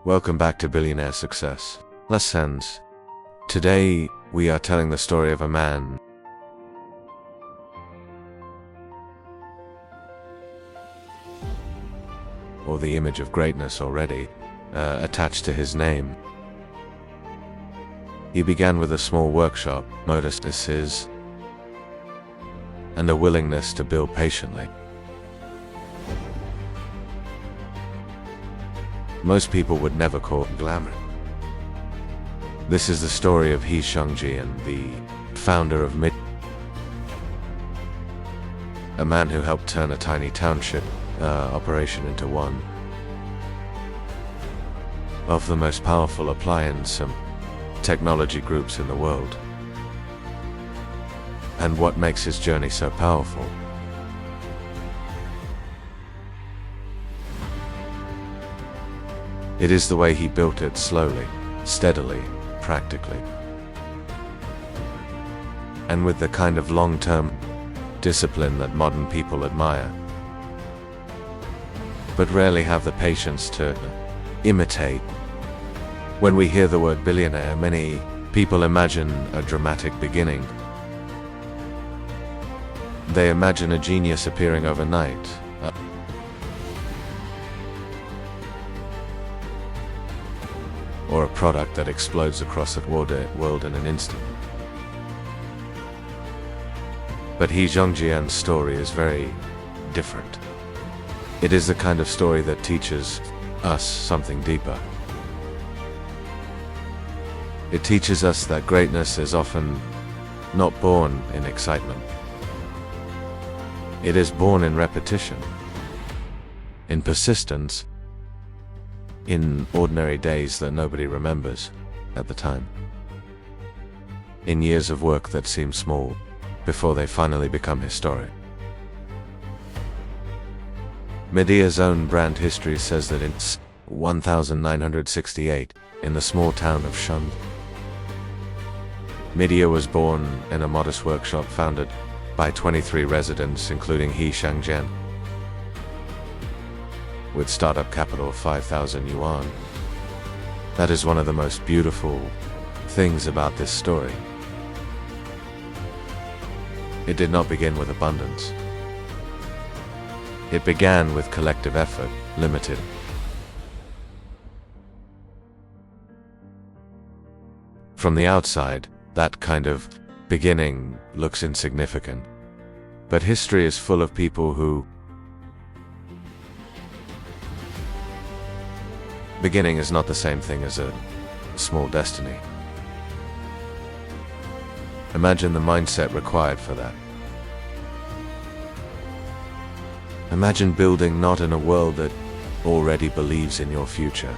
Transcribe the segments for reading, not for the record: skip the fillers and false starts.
Welcome back to Billionaire Success Lessons. Today, we are telling the story of a man or the image of greatness already attached to his name. He began with a small workshop, modesties, and a willingness to build patiently. Most people would never call it glamour. This is the story of Xiangjian, the founder of Midea, a man who helped turn a tiny township operation into one of the most powerful appliance and technology groups in the world. And what makes his journey so powerful? It is the way he built it slowly, steadily, practically, and with the kind of long-term discipline that modern people admire, but rarely have the patience to imitate. When we hear the word billionaire, many people imagine a dramatic beginning. They imagine a genius appearing overnight, or a product that explodes across the world in an instant. But Xiangjian's story is very different. It is the kind of story that teaches us something deeper. It teaches us that greatness is often not born in excitement. It is born in repetition, in persistence, in ordinary days that nobody remembers at the time, in years of work that seem small before they finally become historic. Midea's own brand history says that in 1968, in the small town of Xiangjian, Midea was born in a modest workshop founded by 23 residents, including Xiangjian, with startup capital of 5,000 yuan. That is one of the most beautiful things about this story. It did not begin with abundance. It began with collective effort, limited. From the outside, that kind of beginning looks insignificant. But history is full of people who beginning is not the same thing as a small destiny. Imagine the mindset required for that. Imagine building not in a world that already believes in your future,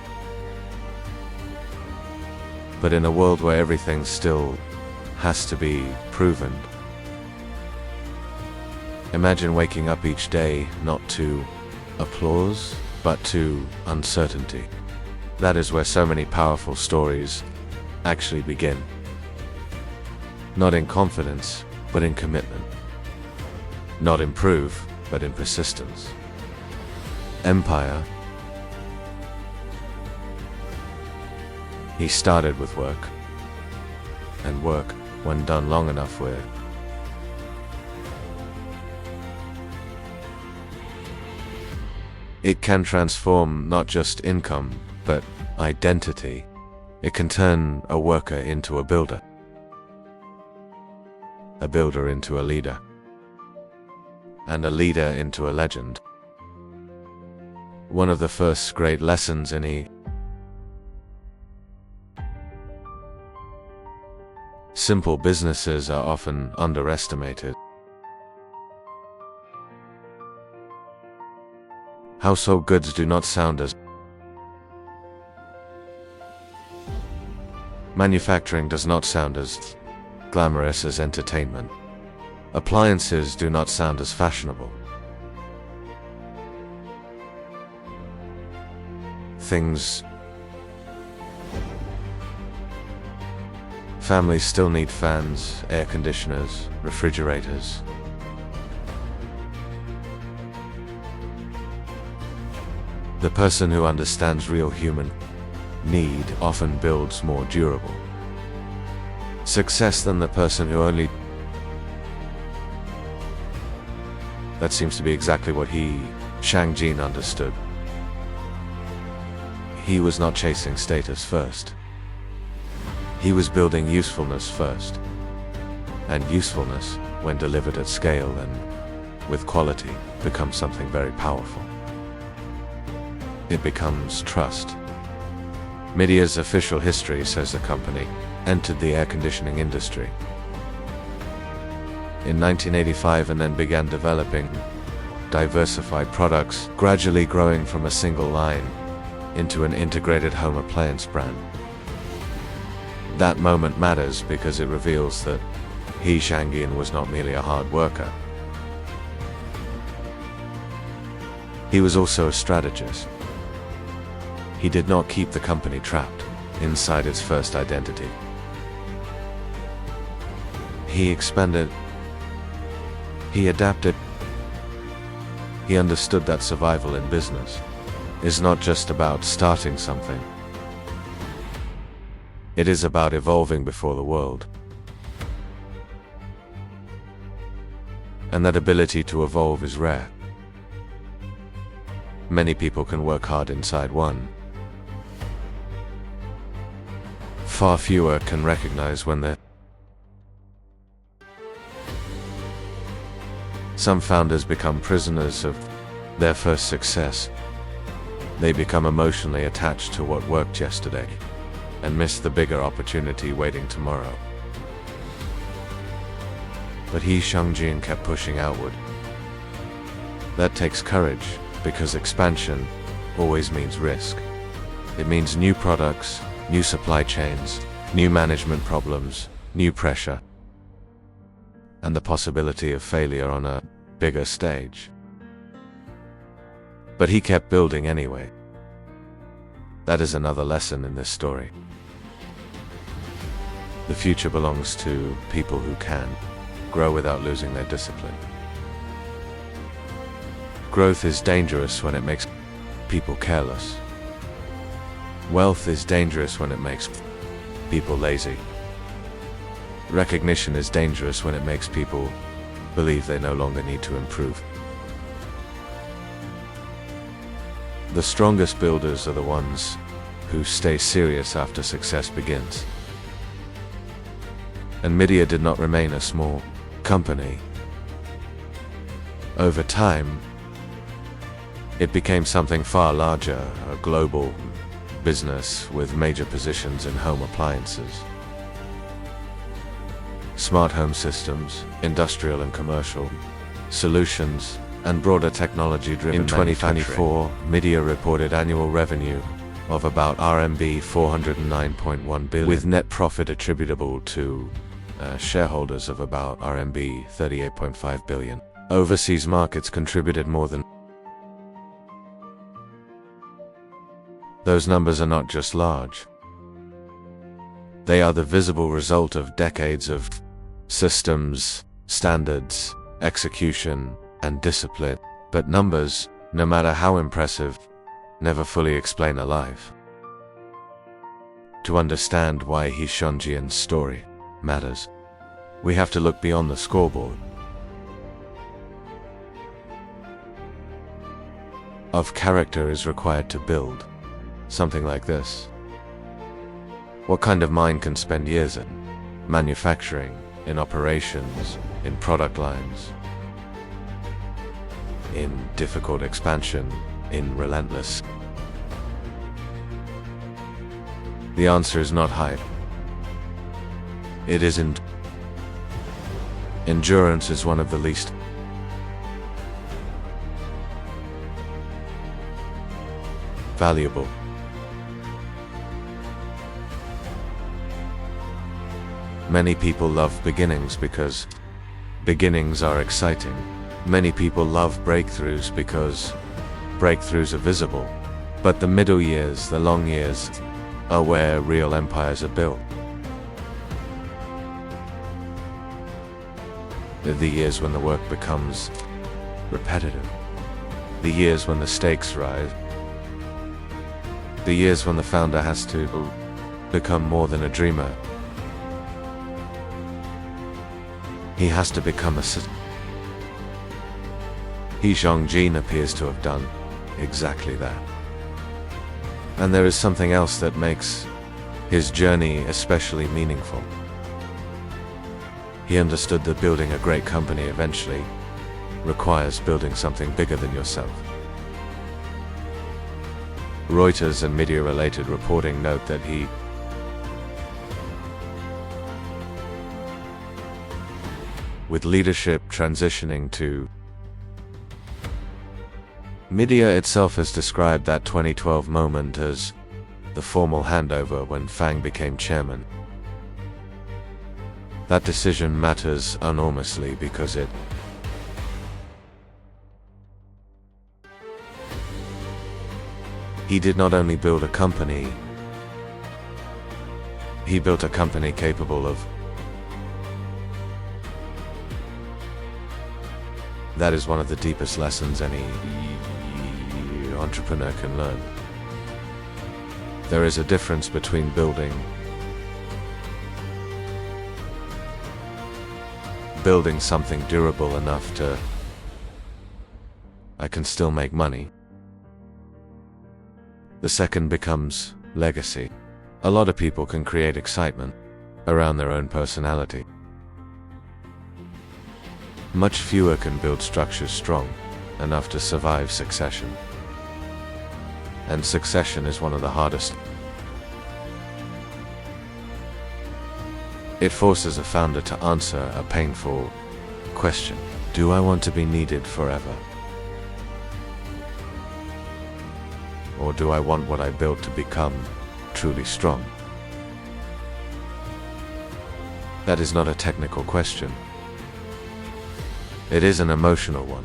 but in a world where everything still has to be proven. Imagine waking up each day not to applause, but to uncertainty. That is where so many powerful stories actually begin. Not in confidence, but in commitment. Not in proof, but in persistence. Empire. He started with work. And work, when done long enough with, it can transform not just income, but identity. It can turn a worker into a builder into a leader, and a leader into a legend. One of the first great lessons in simple businesses are often underestimated. Household goods do not sound as manufacturing does not sound as glamorous as entertainment. Appliances do not sound as fashionable. Families still need fans, air conditioners, refrigerators. The person who understands real human need often builds more durable success than the person who only. That seems to be exactly what Xiangjian understood. He was not chasing status first. He was building usefulness first. And usefulness, when delivered at scale and with quality, becomes something very powerful. It becomes trust. Midea's official history says the company entered the air conditioning industry in 1985 and then began developing diversified products, gradually growing from a single line into an integrated home appliance brand. That moment matters because it reveals that Xiangjian was not merely a hard worker. He was also a strategist. He did not keep the company trapped inside its first identity. He expanded. He adapted. He understood that survival in business is not just about starting something. It is about evolving before the world. And that ability to evolve is rare. Many people can work hard inside one. Far fewer can recognize when they're. Some founders become prisoners of their first success. They become emotionally attached to what worked yesterday and miss the bigger opportunity waiting tomorrow. But Xiangjian kept pushing outward. That takes courage, because expansion always means risk. It means new products, new supply chains, new management problems, new pressure, and the possibility of failure on a bigger stage. But he kept building anyway. That is another lesson in this story. The future belongs to people who can grow without losing their discipline. Growth is dangerous when it makes people careless. Wealth is dangerous when it makes people lazy. Recognition is dangerous when it makes people believe they no longer need to improve. The strongest builders are the ones who stay serious after success begins. And Midea did not remain a small company. Over time, it became something far larger, a global business with major positions in home appliances, smart home systems, industrial and commercial solutions, and broader technology-driven In 2024, Midea reported annual revenue of about RMB 409.1 billion, with net profit attributable to shareholders of about RMB 38.5 billion. Overseas markets contributed more than. Those numbers are not just large. They are the visible result of decades of systems, standards, execution, and discipline. But numbers, no matter how impressive, never fully explain a life. To understand why Xiangjian's story matters, we have to look beyond the scoreboard. Of character is required to build something like this. What kind of mind can spend years in manufacturing, in operations, in product lines, in difficult expansion, in relentless? The answer is not hype. It isn't. Endurance is one of the least valuable. Many people love beginnings because beginnings are exciting. Many people love breakthroughs because breakthroughs are visible. But the middle years, the long years, are where real empires are built. They're the years when the work becomes repetitive. The years when the stakes rise. The years when the founder has to become more than a dreamer. He has to become a Xiangjian appears to have done exactly that. And there is something else that makes his journey especially meaningful. He understood that building a great company eventually requires building something bigger than yourself. Reuters and Midea-related reporting note that he with leadership transitioning to Midea itself has described that 2012 moment as the formal handover when Fang became chairman. That decision matters enormously because he did not only build a company, he built a company capable of. That is one of the deepest lessons any entrepreneur can learn. There is a difference between building something durable enough to I can still make money. The second becomes legacy. A lot of people can create excitement around their own personality. Much fewer can build structures strong enough to survive succession. And succession is one of the hardest. It forces a founder to answer a painful question. Do I want to be needed forever? Or do I want what I built to become truly strong? That is not a technical question. It is an emotional one.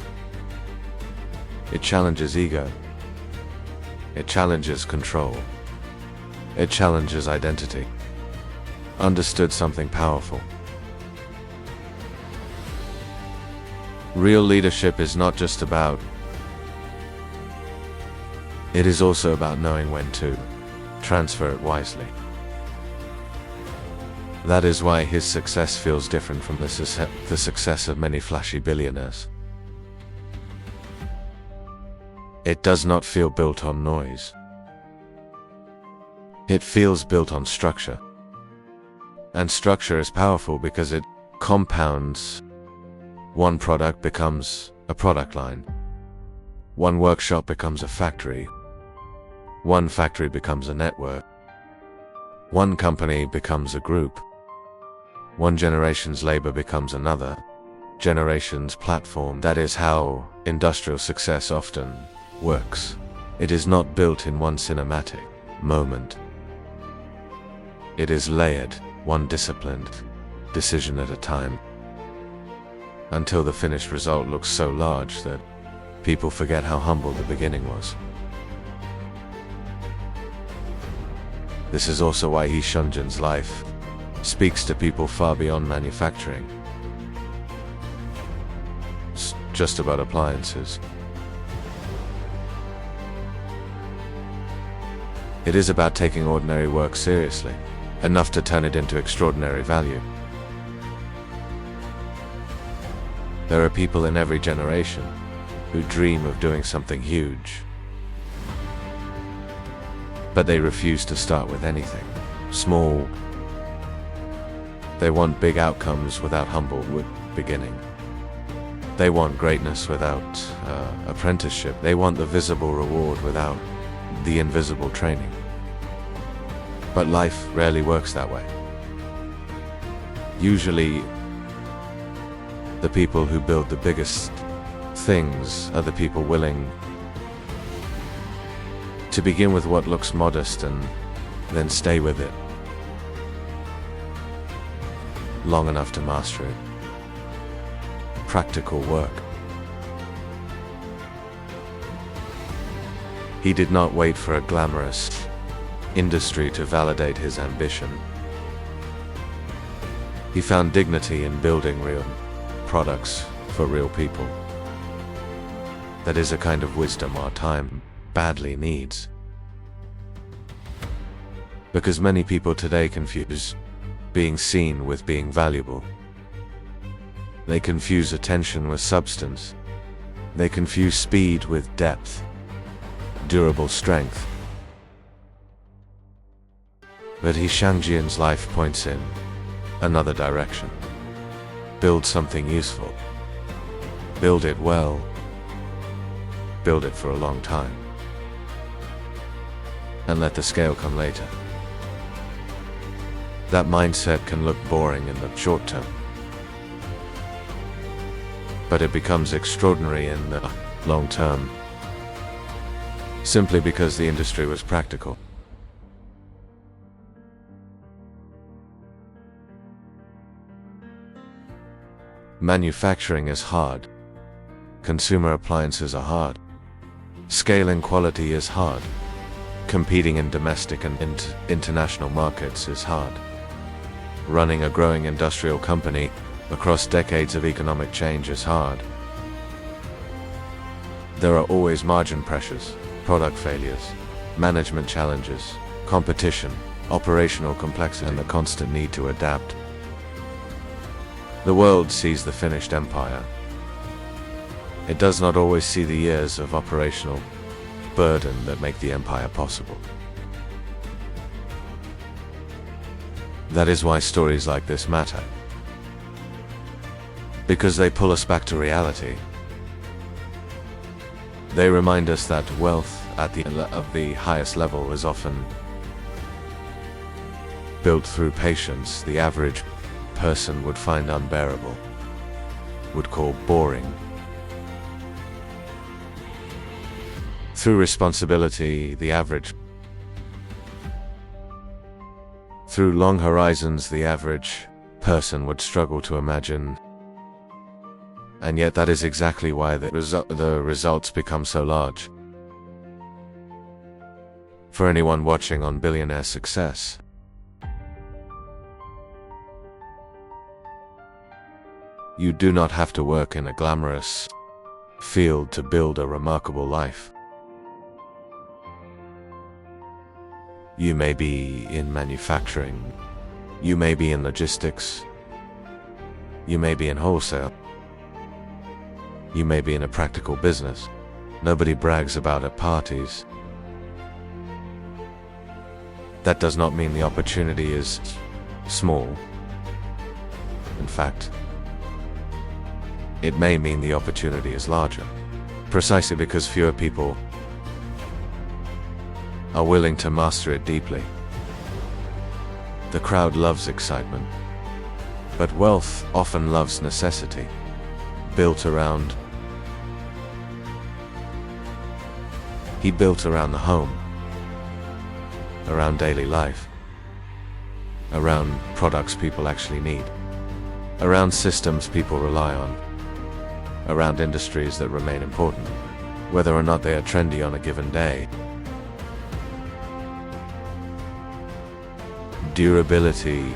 It challenges ego. It challenges control. It challenges identity. Understood something powerful. Real leadership is not just about. It is also about knowing when to transfer it wisely. That is why his success feels different from the success of many flashy billionaires. It does not feel built on noise. It feels built on structure. And structure is powerful because it compounds. One product becomes a product line. One workshop becomes a factory. One factory becomes a network. One company becomes a group. One generation's labor becomes another generation's platform. That is how industrial success often works. It is not built in one cinematic moment. It is layered, one disciplined decision at a time, until the finished result looks so large that people forget how humble the beginning was. This is also why Xiangjian's life speaks to people far beyond manufacturing. It's just about appliances. It is about taking ordinary work seriously, enough to turn it into extraordinary value. There are people in every generation who dream of doing something huge, but they refuse to start with anything small. They want big outcomes without humble beginning. They want greatness without apprenticeship. They want the visible reward without the invisible training. But life rarely works that way. Usually, the people who build the biggest things are the people willing to begin with what looks modest and then stay with it long enough to master it. Practical work. He did not wait for a glamorous industry to validate his ambition. He found dignity in building real products for real people. That is a kind of wisdom our time badly needs. Because many people today confuse being seen with being valuable. They confuse attention with substance. They confuse speed with depth, durable strength. But Xiangjian's life points in another direction. Build something useful. Build it well. Build it for a long time. And let the scale come later. That mindset can look boring in the short term, but it becomes extraordinary in the long term, simply because the industry was practical. Manufacturing is hard. Consumer appliances are hard. Scaling quality is hard. Competing in domestic and international markets is hard. Running a growing industrial company across decades of economic change is hard. There are always margin pressures, product failures, management challenges, competition, operational complexity, and the constant need to adapt. The world sees the finished empire. It does not always see the years of operational burden that make the empire possible. That is why stories like this matter. Because they pull us back to reality. They remind us that wealth at the highest level is often built through patience the average person would find unbearable, would call boring. Through responsibility, the average. Through long horizons, the average person would struggle to imagine. And yet that is exactly why the results become so large. For anyone watching on Billionaire Success, you do not have to work in a glamorous field to build a remarkable life. You may be in manufacturing, you may be in logistics, you may be in wholesale, you may be in a practical business. Nobody brags about at parties. That does not mean the opportunity is small. In fact, it may mean the opportunity is larger, precisely because fewer people are willing to master it deeply. The crowd loves excitement, but wealth often loves necessity, built around. He built around the home, around daily life, around products people actually need, around systems people rely on, around industries that remain important, whether or not they are trendy on a given day. Durability.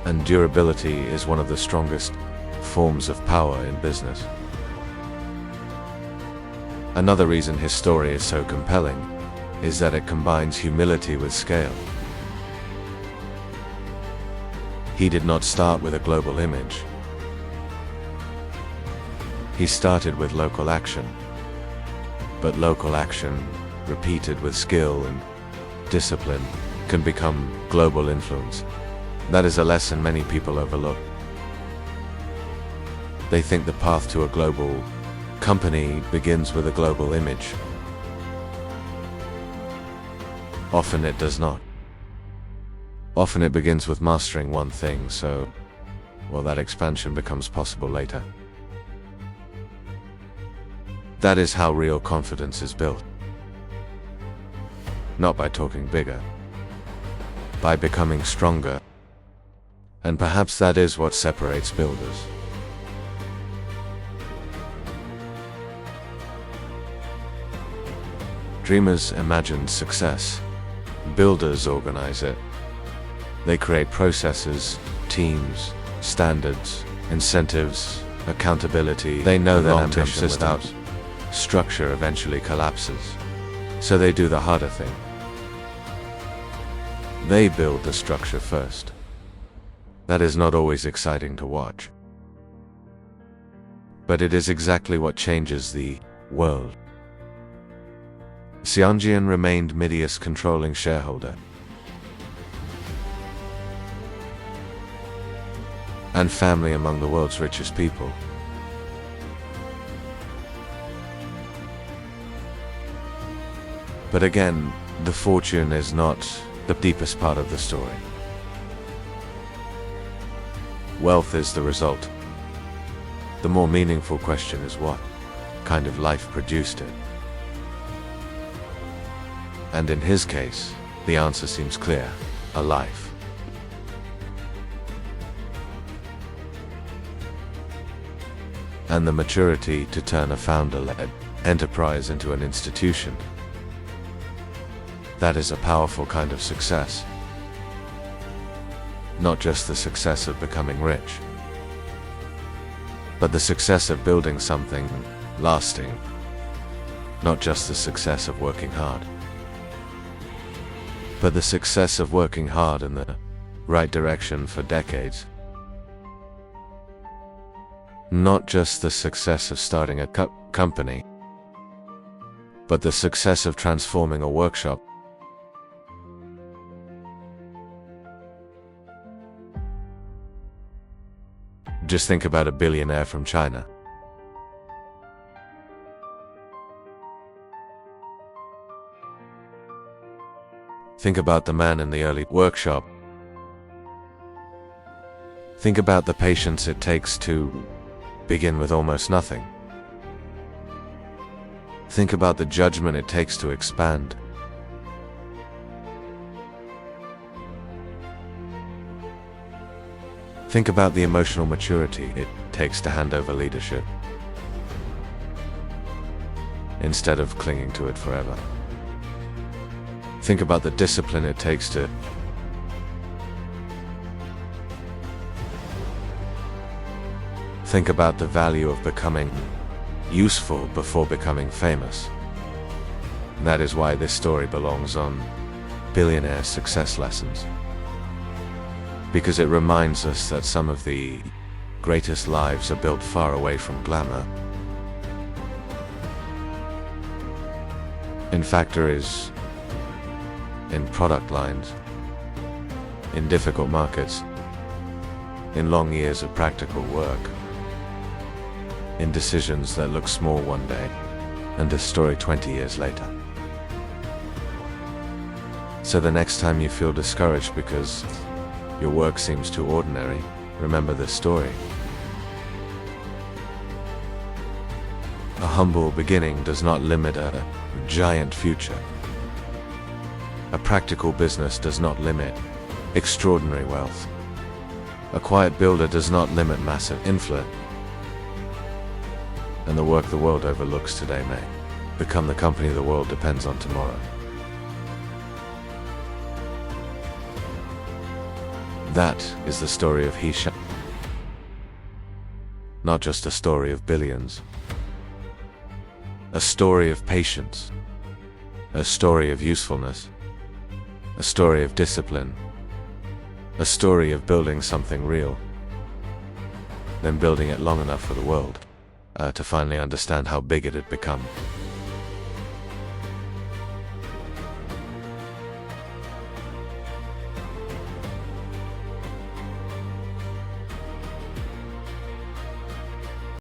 And durability is one of the strongest forms of power in business. Another reason his story is so compelling is that it combines humility with scale. He did not start with a global image. He started with local action. But local action, repeated with skill and discipline, can become global influence. That is a lesson many people overlook. They think the path to a global company begins with a global image. Often it does not. Often it begins with mastering one thing, so, well, that expansion becomes possible later. That is how real confidence is built. Not by talking bigger, by becoming stronger. And perhaps that is what separates builders. Dreamers imagine success. Builders organize it. They create processes, teams, standards, incentives, accountability. They know that ambition without structure eventually collapses. So they do the harder thing. They build the structure first. That is not always exciting to watch. But it is exactly what changes the world. Xiangjian remained Midea's controlling shareholder, and family among the world's richest people. But again, the fortune is not the deepest part of the story. Wealth is the result. The more meaningful question is what kind of life produced it. And in his case, the answer seems clear: a life. And the maturity to turn a founder-led enterprise into an institution. That is a powerful kind of success. Not just the success of becoming rich, but the success of building something lasting. Not just the success of working hard, but the success of working hard in the right direction for decades. Not just the success of starting a company, but the success of transforming a workshop. Just think about a billionaire from China. Think about the man in the early workshop. Think about the patience it takes to begin with almost nothing. Think about the judgment it takes to expand. Think about the emotional maturity it takes to hand over leadership, instead of clinging to it forever. Think about the discipline it takes to think about the value of becoming useful before becoming famous. That is why this story belongs on Billionaire Success Lessons. Because it reminds us that some of the greatest lives are built far away from glamour, in factories, in product lines, in difficult markets, in long years of practical work, in decisions that look small one day and a story 20 years later. So the next time you feel discouraged because your work seems too ordinary, remember this story. A humble beginning does not limit a giant future. A practical business does not limit extraordinary wealth. A quiet builder does not limit massive influence. And the work the world overlooks today may become the company the world depends on tomorrow. That is the story of Xiangjian. Not just a story of billions. A story of patience. A story of usefulness. A story of discipline. A story of building something real. Then building it long enough for the world to finally understand how big it had become.